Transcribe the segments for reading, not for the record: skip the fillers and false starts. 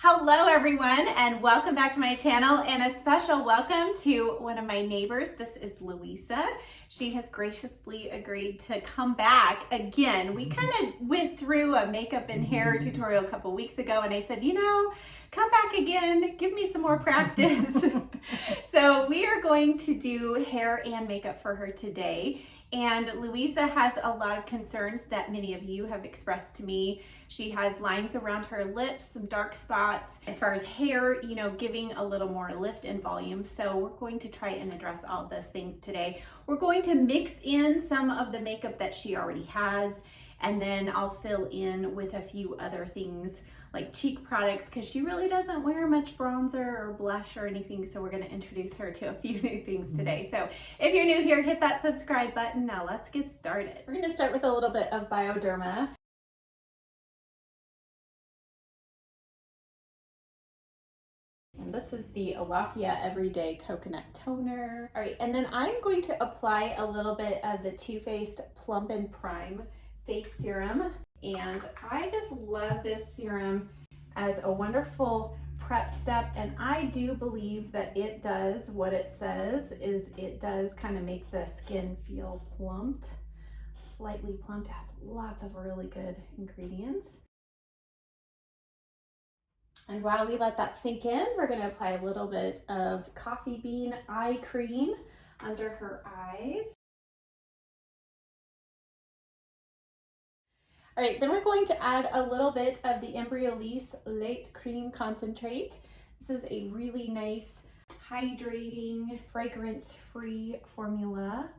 Hello everyone and welcome back to my channel and a special welcome to one of my neighbors. This is Louisa. She has graciously agreed to come back again. We kind of went through a makeup and hair tutorial a couple weeks ago and I said, you know, come back again, give me some more practice. So we are going to do hair and makeup for her today. And Louisa has a lot of concerns that many of you have expressed to me. She has lines around her lips, some dark spots. As far as hair, you know, giving a little more lift and volume. So we're going to try and address all of those things today. We're going to mix in some of the makeup that she already has, and then I'll fill in with a few other things like cheek products because she really doesn't wear much bronzer or blush or anything, so we're going to introduce her to a few new things today. So if you're new here, hit that subscribe button. Now let's get started. We're going to start with a little bit of Bioderma. And this is the Awafia Everyday Coconut Toner. All right, and then I'm going to apply a little bit of the Too Faced Plump and Prime Face Serum. And I just love this serum as a wonderful prep step. And I do believe that it does what it says, is it does kind of make the skin feel plumped, slightly plumped. It has lots of really good ingredients. And while we let that sink in, we're going to apply a little bit of coffee bean eye cream under her eyes. All right, then we're going to add a little bit of the Embryolisse Lait Cream Concentrate. This is a really nice, hydrating, fragrance-free formula,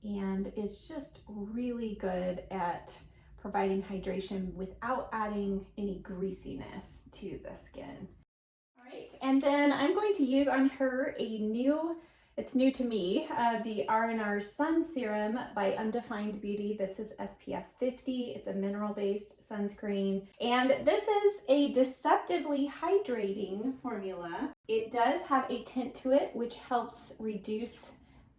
and it's just really good at providing hydration without adding any greasiness to the skin. All right, and then I'm going to use on her it's new to me, the R&R Sun Serum by Undefined Beauty. This is SPF 50. It's a mineral-based sunscreen. And this is a deceptively hydrating formula. It does have a tint to it, which helps reduce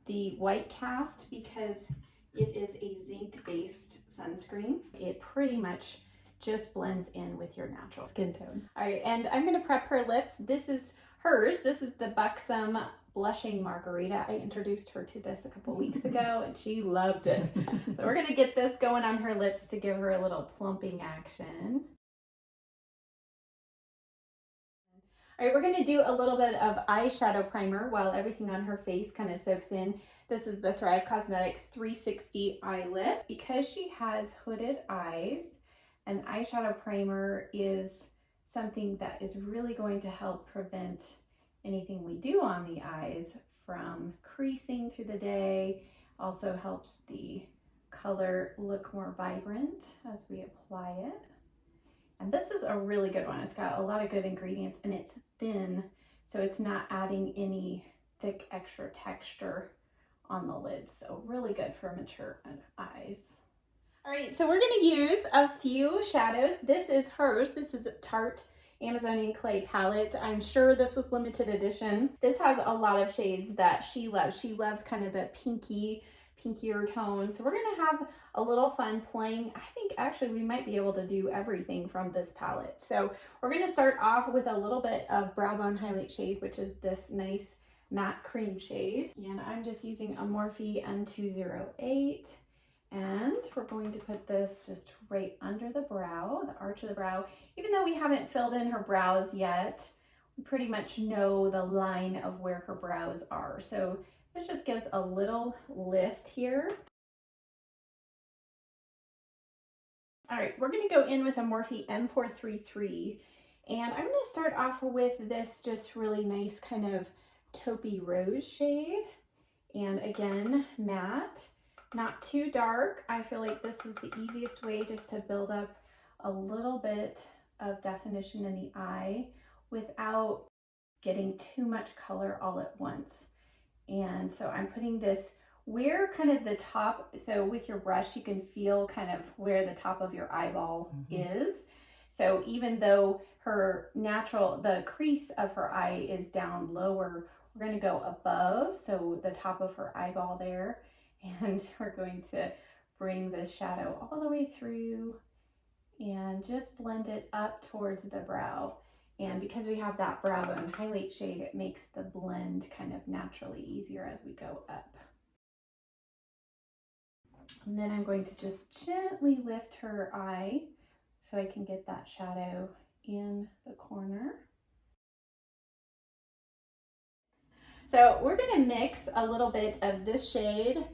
the white cast because it is a zinc-based sunscreen. It pretty much just blends in with your natural skin tone. All right, and I'm gonna prep her lips. This is hers. This is the Buxom Blushing Margarita. I introduced her to this a couple weeks ago and she loved it. So we're gonna get this going on her lips to give her a little plumping action. All right, we're gonna do a little bit of eyeshadow primer while everything on her face kind of soaks in. This is the Thrive Cosmetics 360 Eye Lift. Because she has hooded eyes, an eyeshadow primer is something that is really going to help prevent anything we do on the eyes from creasing through the day. Also helps the color look more vibrant as we apply it. And this is a really good one. It's got a lot of good ingredients and it's thin, so it's not adding any thick extra texture on the lids. So really good for mature eyes. All right, so we're gonna use a few shadows. This is hers. This is a Tarte Amazonian Clay palette. I'm sure this was limited edition. This has a lot of shades that she loves. She loves kind of the pinkier tones. So we're gonna have a little fun playing. I think actually we might be able to do everything from this palette. So we're gonna start off with a little bit of Brow Bone Highlight shade, which is this nice matte cream shade. And I'm just using a Morphe M208. And we're going to put this just right under the brow, the arch of the brow. Even though we haven't filled in her brows yet, we pretty much know the line of where her brows are. So this just gives a little lift here. All right, we're gonna go in with a Morphe M433. And I'm gonna start off with this just really nice kind of taupey rose shade. And again, matte. Not too dark. I feel like this is the easiest way just to build up a little bit of definition in the eye without getting too much color all at once. And so I'm putting this where kind of the top, so with your brush you can feel kind of where the top of your eyeball is. So even though the crease of her eye is down lower, we're going to go above, so the top of her eyeball there. And we're going to bring the shadow all the way through and just blend it up towards the brow. And because we have that brow bone highlight shade, it makes the blend kind of naturally easier as we go up. And then I'm going to just gently lift her eye so I can get that shadow in the corner. So we're going to mix a little bit of this shade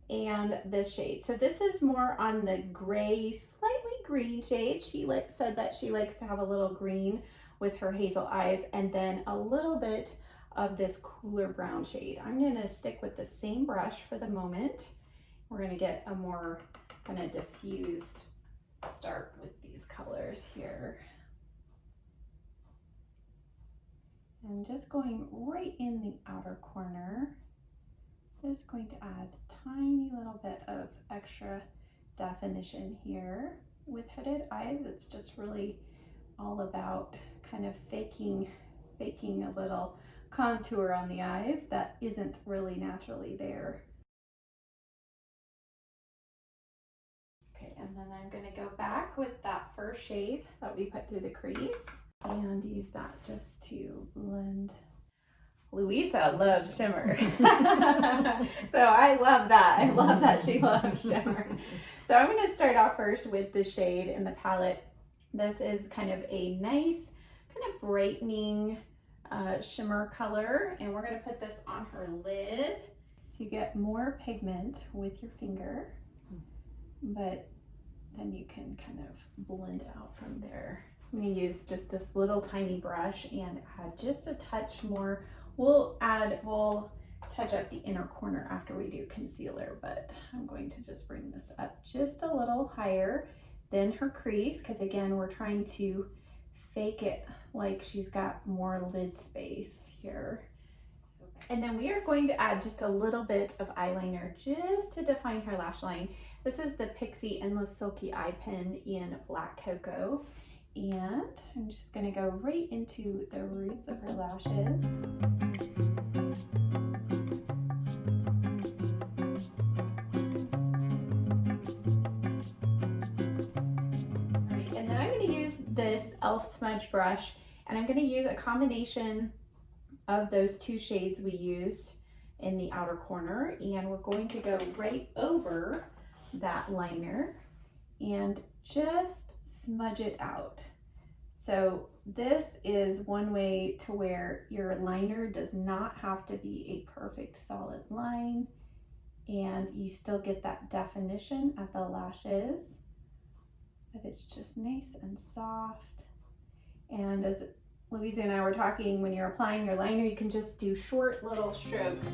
and this shade. So this is more on the gray, slightly green shade. She said that she likes to have a little green with her hazel eyes, and then a little bit of this cooler brown shade. I'm going to stick with the same brush for the moment. We're going to get a more kind of diffused start with these colors here. I'm just going right in the outer corner. Just going to add a tiny little bit of extra definition here. With hooded eyes, it's just really all about kind of faking a little contour on the eyes that isn't really naturally there. Okay, and then I'm going to go back with that first shade that we put through the crease and use that just to blend. Louisa loves shimmer. So I love that. I love that she loves shimmer. So I'm going to start off first with the shade in the palette. This is kind of a nice, kind of brightening shimmer color. And we're going to put this on her lid. So you get more pigment with your finger, but then you can kind of blend out from there. I'm going to use just this little tiny brush and add just a touch more. We'll touch up the inner corner after we do concealer, but I'm going to just bring this up just a little higher than her crease, because again, we're trying to fake it like she's got more lid space here. And then we are going to add just a little bit of eyeliner just to define her lash line. This is the Pixie Endless Silky Eye Pen in Black Cocoa. And I'm just going to go right into the roots of her lashes. Right, and then I'm going to use this e.l.f. smudge brush, and I'm going to use a combination of those two shades we used in the outer corner, and we're going to go right over that liner and just smudge it out. So this is one way to where your liner does not have to be a perfect solid line, and you still get that definition at the lashes, but it's just nice and soft. And as Louisa and I were talking, when you're applying your liner, you can just do short little strokes.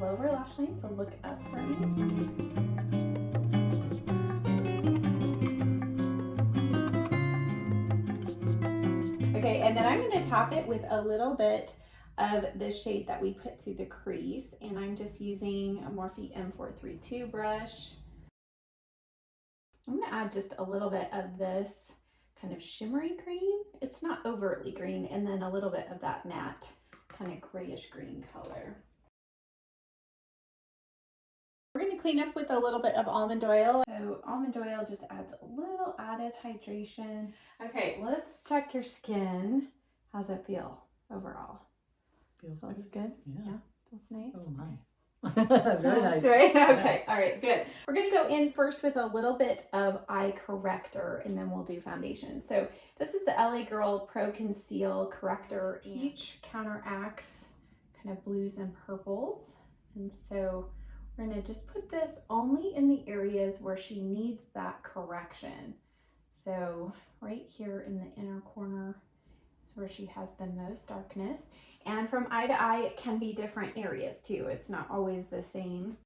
Lower lash line, so look up for me. Okay, and then I'm going to top it with a little bit of the shade that we put through the crease, and I'm just using a Morphe M432 brush. I'm going to add just a little bit of this kind of shimmery green. It's not overtly green, and then a little bit of that matte kind of grayish green color. We're going to clean up with a little bit of almond oil. So almond oil just adds a little added hydration. Okay, let's check your skin. How's it feel overall? Feels good. Yeah, feels nice. Oh my. Very nice. Right? Okay, all right, good. We're going to go in first with a little bit of eye corrector, and then we'll do foundation. So this is the LA Girl Pro Conceal Corrector. Each counteracts kind of blues and purples, and so we're going to just put this only in the areas where she needs that correction. So right here in the inner corner is where she has the most darkness. And from eye to eye, it can be different areas too. It's not always the same.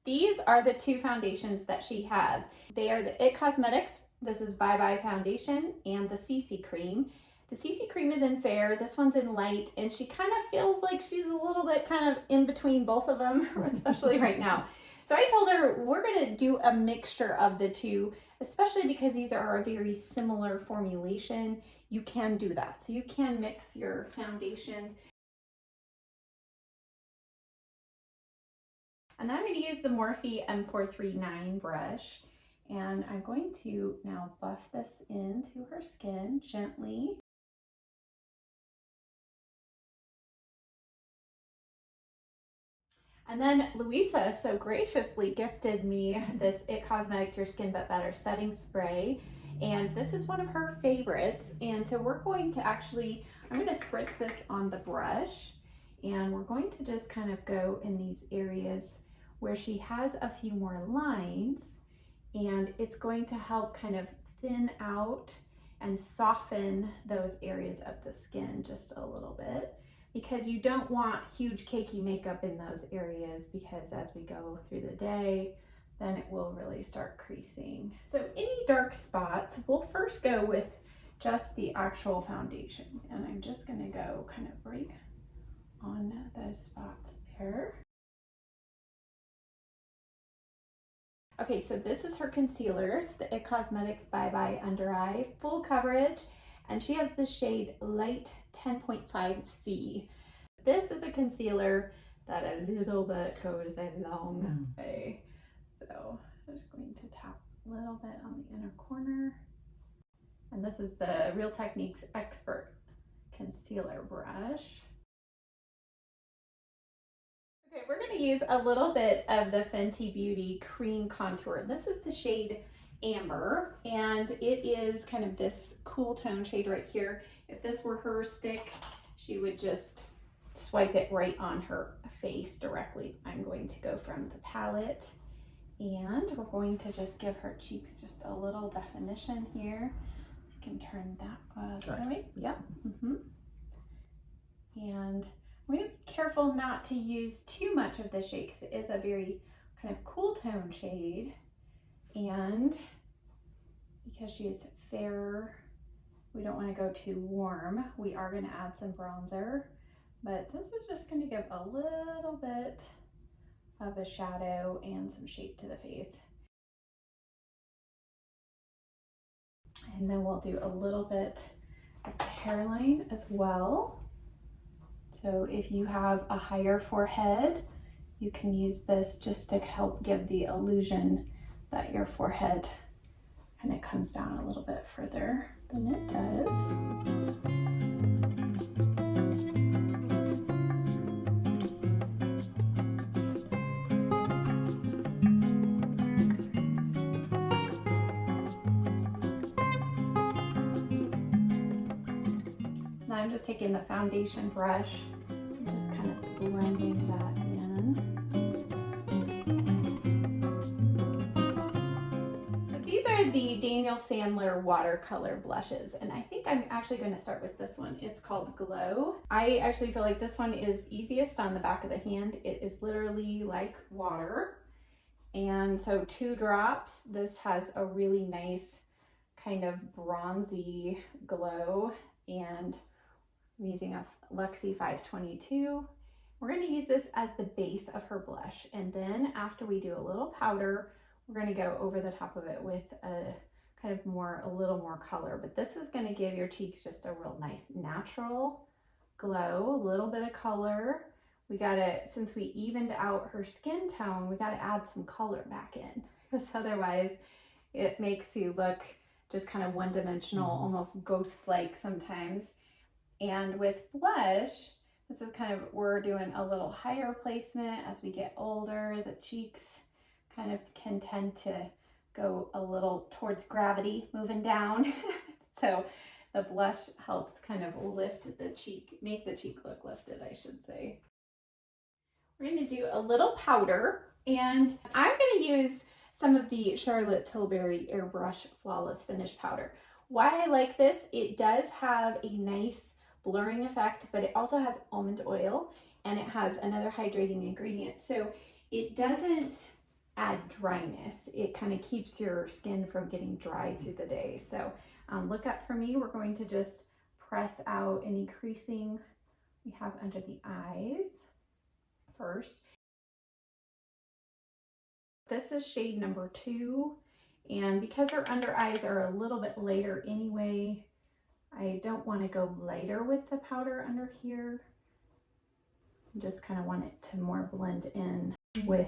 These are the two foundations that she has. They are the IT Cosmetics. This is Bye Bye Foundation, and the CC Cream. The CC Cream is in Fair, this one's in Light, and she kind of feels like she's a little bit kind of in between both of them, especially right now. So I told her we're going to do a mixture of the two, especially because these are a very similar formulation. You can do that. So you can mix your foundations. And then I'm going to use the Morphe M439 brush, and I'm going to now buff this into her skin gently. And then Louisa so graciously gifted me this It Cosmetics Your Skin But Better setting spray. And this is one of her favorites. And so we're going to actually, I'm going to spritz this on the brush. And we're going to just kind of go in these areas where she has a few more lines. And it's going to help kind of thin out and soften those areas of the skin just a little bit, because you don't want huge cakey makeup in those areas, because as we go through the day, then it will really start creasing. So any dark spots, we'll first go with just the actual foundation. And I'm just gonna go kind of right on those spots there. Okay, so this is her concealer. It's the It Cosmetics Bye Bye Under Eye Full Coverage, and she has the shade Light 10.5C. This is a concealer that a little bit goes a long way. So I'm just going to tap a little bit on the inner corner. And this is the Real Techniques Expert Concealer Brush. Okay, we're going to use a little bit of the Fenty Beauty Cream Contour. This is the shade Amber, and it is kind of this cool tone shade right here. If this were her stick, she would just swipe it right on her face directly. I'm going to go from the palette, and we're going to just give her cheeks just a little definition here. You can turn that way. Yep. And I'm going to be careful not to use too much of this shade because it is a very kind of cool tone shade, and because she is fairer, we don't want to go too warm. We are going to add some bronzer, but this is just going to give a little bit of a shadow and some shape to the face. And then we'll do a little bit of the hairline as well. So if you have a higher forehead, you can use this just to help give the illusion that your forehead kind of comes down a little bit further than it does. Now I'm just taking the foundation brush and just kind of blending that in. So these are the Daniel Sandler watercolor blushes, and I think I'm actually going to start with this one. It's called Glow. I actually feel like this one is easiest on the back of the hand. It is literally like water. And so 2 drops. This has a really nice kind of bronzy glow, and I'm using a Luxe 522. We're going to use this as the base of her blush, and then after we do a little powder, we're going to go over the top of it with a kind of a little more color. But this is going to give your cheeks just a real nice natural glow, a little bit of color. We got to, since we evened out her skin tone, we got to add some color back in, because otherwise it makes you look just kind of one-dimensional, almost ghost-like sometimes. And with blush, this is kind of, we're doing a little higher placement. As we get older, the cheeks kind of can tend to go a little towards gravity, moving down. So the blush helps kind of lift the cheek, make the cheek look lifted, I should say. We're going to do a little powder, and I'm going to use some of the Charlotte Tilbury Airbrush Flawless Finish Powder. Why I like this, it does have a nice blurring effect, but it also has almond oil, and it has another hydrating ingredient. So it doesn't add dryness. It kind of keeps your skin from getting dry through the day. So look up for me. We're going to just press out any creasing we have under the eyes first. This is shade number 2, and because her under eyes are a little bit lighter anyway, I don't want to go lighter with the powder under here. I just kind of want it to more blend in with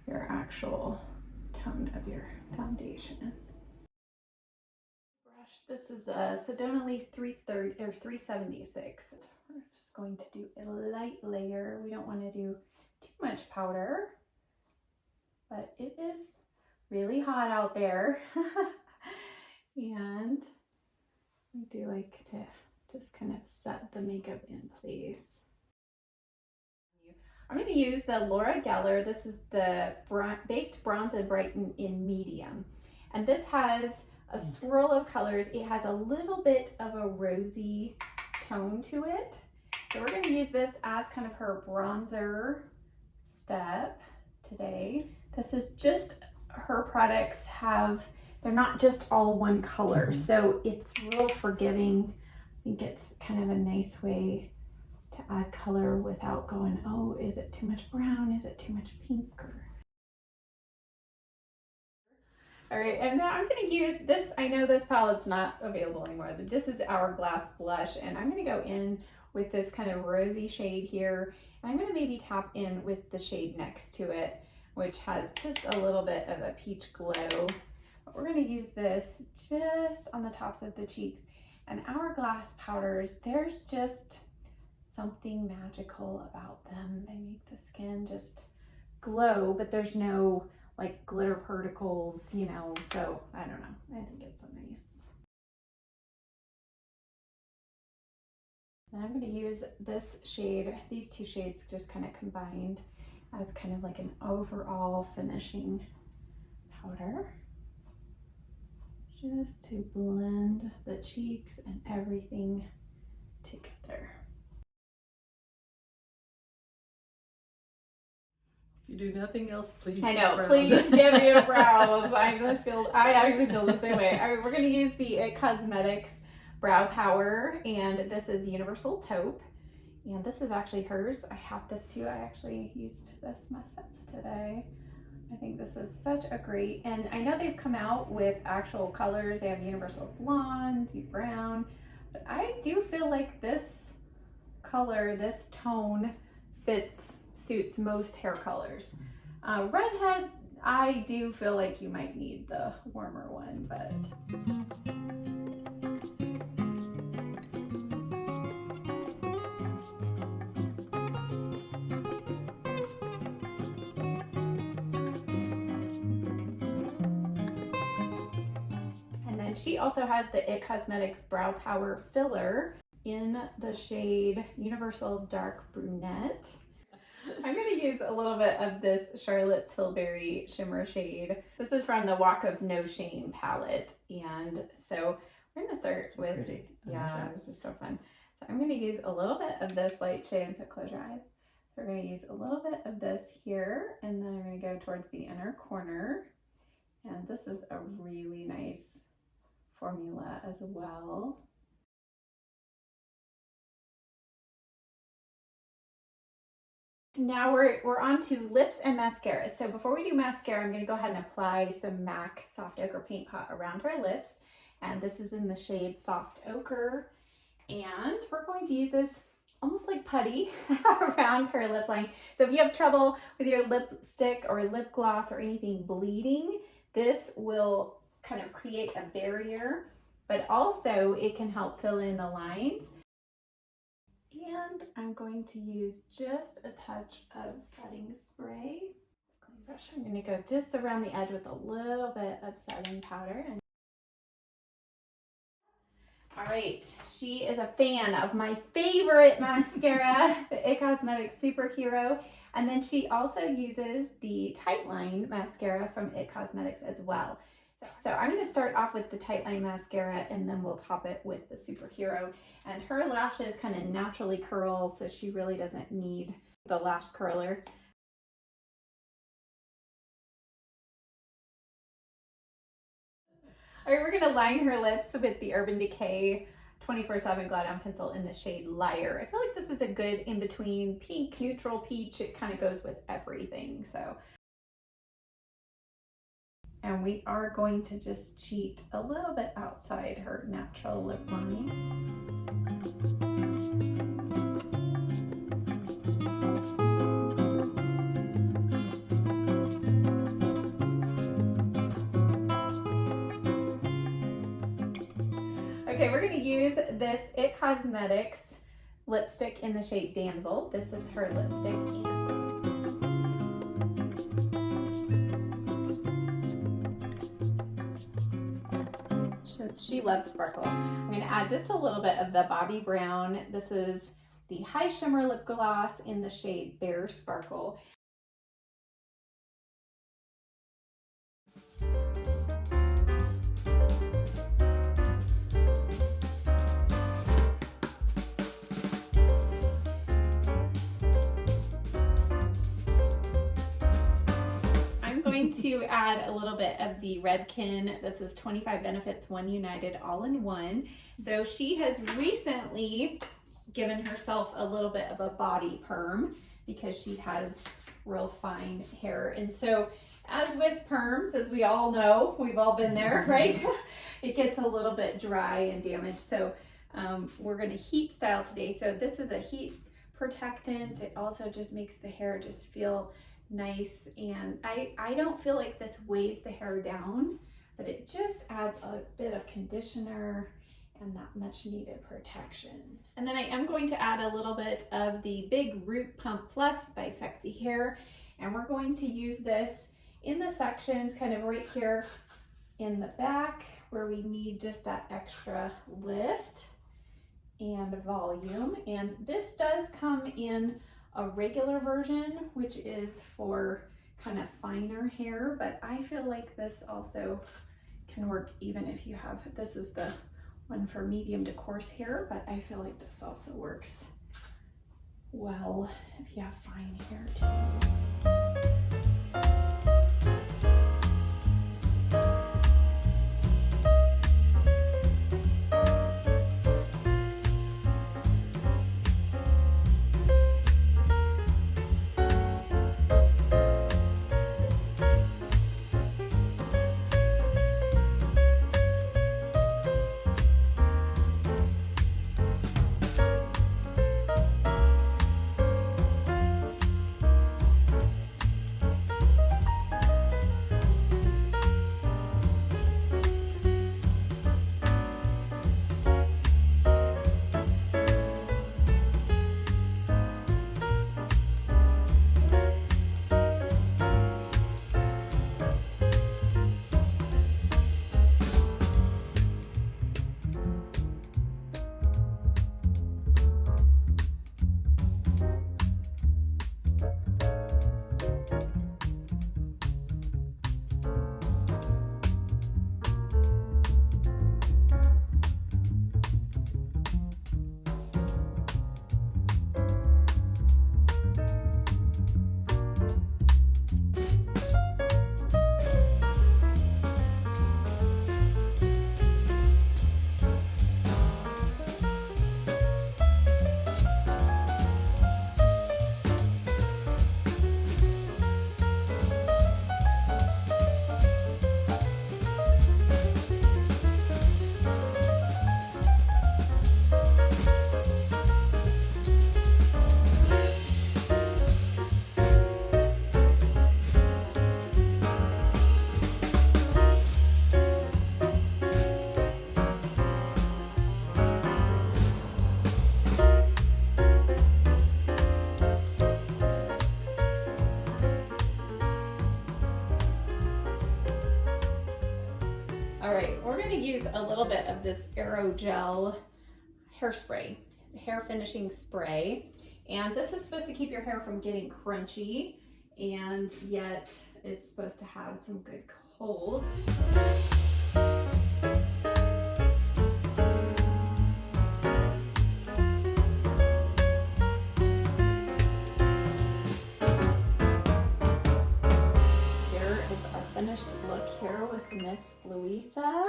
your actual tone of your foundation. Brush, this is a Sedona Lace 330 or 376. We're just going to do a light layer. We don't want to do too much powder, but it is really hot out there. And I do like to just kind of set the makeup in place. I'm going to use the Laura Geller. This is the Baked Bronze and Brighten in medium. And this has a swirl of colors. It has a little bit of a rosy tone to it. So we're going to use this as kind of her bronzer step today. This is just, her products have, they're not just all one color. So it's real forgiving. I think it's kind of a nice way to add color without going, oh, is it too much brown? Is it too much pink? All right, and then I'm gonna use this. I know this palette's not available anymore, but this is Hourglass Blush, and I'm gonna go in with this kind of rosy shade here. And I'm gonna maybe tap in with the shade next to it, which has just a little bit of a peach glow. But we're gonna use this just on the tops of the cheeks. And Hourglass powders, there's just something magical about them. They make the skin just glow, but there's no like glitter particles, you know, so I don't know. I think it's a nice. And I'm going to use this shade, these two shades just kind of combined as kind of like an overall finishing powder, just to blend the cheeks and everything together. If you do nothing else, please. I know, please give me a brows. I actually feel the same way. All right, we're going to use the IT Cosmetics Brow Power, and this is Universal Taupe. And this is actually hers. I have this too. I actually used this myself today. I think this is such a great, and I know they've come out with actual colors. They have Universal Blonde, Deep Brown, but I do feel like this color, this tone suits most hair colors. Redhead, I do feel like you might need the warmer one, but. And then she also has the IT Cosmetics Brow Power Filler in the shade Universal Dark Brunette. I'm going to use a little bit of this Charlotte Tilbury shimmer shade. This is from the Walk of No Shame palette. And so we're going to start with, pretty. Yeah, this is so fun. So I'm going to use a little bit of this light shade. So close your eyes. So we're going to use a little bit of this here, and then I'm going to go towards the inner corner. And this is a really nice formula as well. Now we're on to lips and mascara. So before we do mascara, I'm going to go ahead and apply some MAC Soft Ochre Paint Pot around our lips. And this is in the shade Soft Ochre. And we're going to use this almost like putty around her lip line. So if you have trouble with your lipstick or lip gloss or anything bleeding, this will kind of create a barrier, but also it can help fill in the lines. And I'm going to use just a touch of setting spray. Clean brush. I'm going to go just around the edge with a little bit of setting powder. All right, she is a fan of my favorite mascara, the IT Cosmetics Superhero. And then she also uses the Tightline mascara from IT Cosmetics as well. So I'm going to start off with the Tightline mascara, and then we'll top it with the Superhero. And her lashes kind of naturally curl, so she really doesn't need the lash curler. All right, we're going to line her lips with the Urban Decay 24/7 Glide On Pencil in the shade Liar. I feel like this is a good in-between pink, neutral peach. It kind of goes with everything, so. And we are going to just cheat a little bit outside her natural lip line. Okay, we're gonna use this It Cosmetics lipstick in the shade Damsel. This is her lipstick. Since she loves sparkle, I'm gonna add just a little bit of the Bobbi Brown. This is the High Shimmer Lip Gloss in the shade Bare Sparkle. Going to add a little bit of the Redken. This is 25 Benefits One United All-in-One. So she has recently given herself a little bit of a body perm because she has real fine hair. And so as with perms, as we all know, we've all been there, right? It gets a little bit dry and damaged. So we're going to heat style today. So this is a heat protectant. It also just makes the hair just feel nice, and I don't feel like this weighs the hair down, but it just adds a bit of conditioner and that much needed protection. And then I am going to add a little bit of the Big Root Pump Plus by Sexy Hair, and we're going to use this in the sections kind of right here in the back where we need just that extra lift and volume. And this does come in a regular version, which is for kind of finer hair, but I feel like this also can work even if you have, this is the one for medium to coarse hair, but I feel like this also works well if you have fine hair too. All right, we're going to use a little bit of this aerogel hairspray. It's a hair finishing spray, and this is supposed to keep your hair from getting crunchy, and yet it's supposed to have some good hold. Finished look here with Miss Louisa,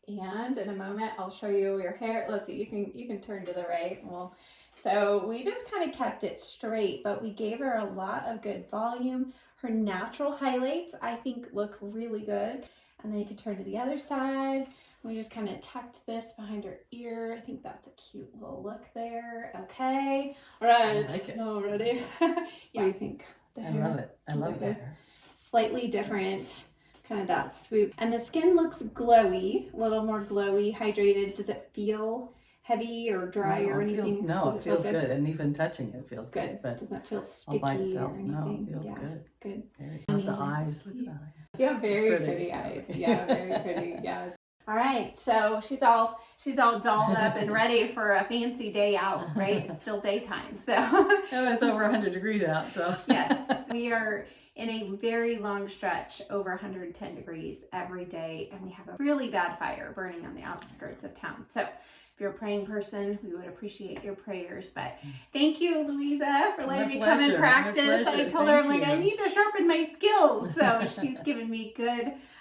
and in a moment I'll show you your hair. Let's see, you can turn to the right. Well, so we just kind of kept it straight, but we gave her a lot of good volume. Her natural highlights I think look really good, and then you can turn to the other side. We just kind of tucked this behind her ear. I think that's a cute little look there. Okay, all right, I like it. all ready. Yeah, what do you think? I love it. I love that hair. Slightly different kind of that swoop. And the skin looks glowy, a little more glowy, hydrated. Does it feel heavy or dry or anything? It feels good. And even touching it feels good. But doesn't feel sticky all by itself, or anything. no, it feels good. Good. Not the eyes. Look at the eyes. Yeah, very pretty eyes. Yeah, very pretty. Yeah. All right, so she's all dolled up and ready for a fancy day out, right? It's still daytime, so. It's over 100 degrees out, so. Yes, we are in a very long stretch, over 110 degrees every day, and we have a really bad fire burning on the outskirts of town. So if you're a praying person, we would appreciate your prayers. But thank you, Louisa, for letting me come and practice. I told her, I'm like, I need to sharpen my skills. So she's given me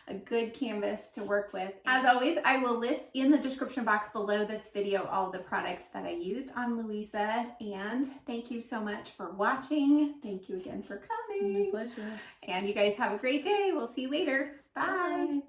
a good canvas to work with. As always, I will list in the description box below this video all the products that I used on Louisa. And thank you so much for watching. Thank you again for coming. My pleasure. And you guys have a great day. We'll see you later. Bye. Bye.